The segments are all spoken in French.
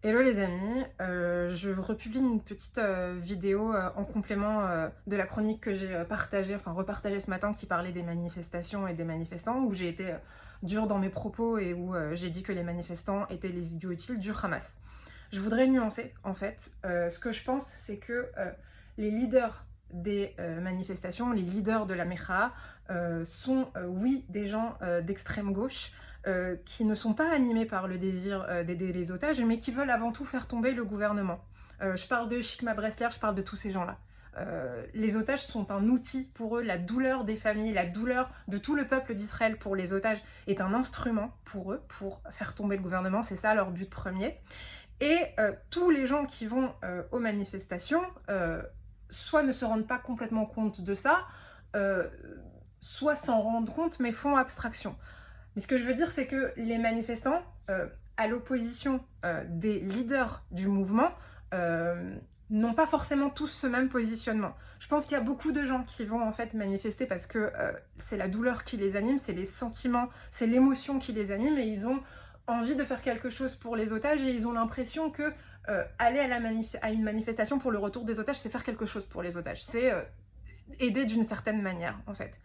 Hello les amis, je republie une petite vidéo en complément de la chronique que j'ai partagée, enfin repartagée ce matin qui parlait des manifestations et des manifestants, où j'ai été dure dans mes propos et où j'ai dit que les manifestants étaient les idiots utiles du Hamas. Je voudrais nuancer en fait. Ce que je pense, c'est que les leaders des manifestations, les leaders de la Mekha sont oui des gens d'extrême gauche qui ne sont pas animés par le désir d'aider les otages, mais qui veulent avant tout faire tomber le gouvernement. Je parle de Chikma Bresler, je parle de tous ces gens-là. Les otages sont un outil pour eux, la douleur des familles, la douleur de tout le peuple d'Israël pour les otages est un instrument pour eux, pour faire tomber le gouvernement, c'est ça leur but premier. Et tous les gens qui vont aux manifestations, soit ne se rendent pas complètement compte de ça, soit s'en rendent compte mais font abstraction. Mais ce que je veux dire, c'est que les manifestants, à l'opposition des leaders du mouvement, n'ont pas forcément tous ce même positionnement. Je pense qu'il y a beaucoup de gens qui vont en fait manifester parce que c'est la douleur qui les anime, c'est les sentiments, c'est l'émotion qui les anime et ils ont envie de faire quelque chose pour les otages et ils ont l'impression que aller à une manifestation pour le retour des otages, c'est faire quelque chose pour les otages, c'est aider d'une certaine manière en fait.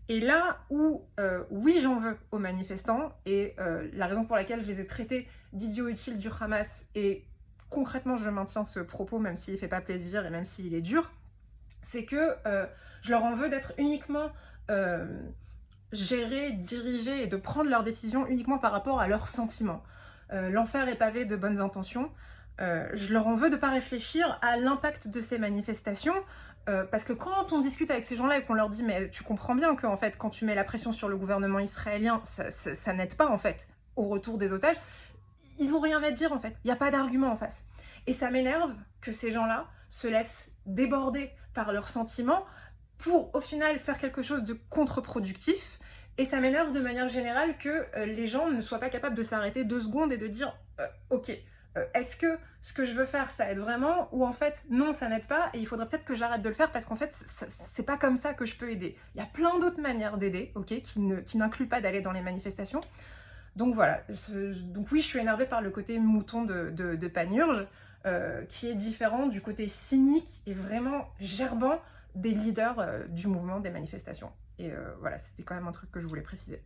Et là où, oui, j'en veux aux manifestants, et la raison pour laquelle je les ai traités d'idiots utiles du Hamas, et concrètement je maintiens ce propos même s'il ne fait pas plaisir et même s'il est dur, c'est que je leur en veux d'être uniquement gérés, dirigés et de prendre leurs décisions uniquement par rapport à leurs sentiments. L'enfer est pavé de bonnes intentions. Je leur en veux de ne pas réfléchir à l'impact de ces manifestations, parce que quand on discute avec ces gens-là et qu'on leur dit mais tu comprends bien que en fait, quand tu mets la pression sur le gouvernement israélien, ça n'aide pas en fait au retour des otages, ils ont rien à dire en fait, il n'y a pas d'argument en face. Et ça m'énerve que ces gens-là se laissent déborder par leurs sentiments pour au final faire quelque chose de contre-productif. Et ça m'énerve de manière générale que les gens ne soient pas capables de s'arrêter 2 secondes et de dire ok, est-ce que ce que je veux faire ça aide vraiment, ou en fait non ça n'aide pas et il faudrait peut-être que j'arrête de le faire parce qu'en fait c'est pas comme ça que je peux aider. Il y a plein d'autres manières d'aider, ok, qui n'incluent pas d'aller dans les manifestations. Donc voilà, donc oui je suis énervée par le côté mouton de Panurge, qui est différent du côté cynique et vraiment gerbant des leaders du mouvement des manifestations. Et voilà, c'était quand même un truc que je voulais préciser.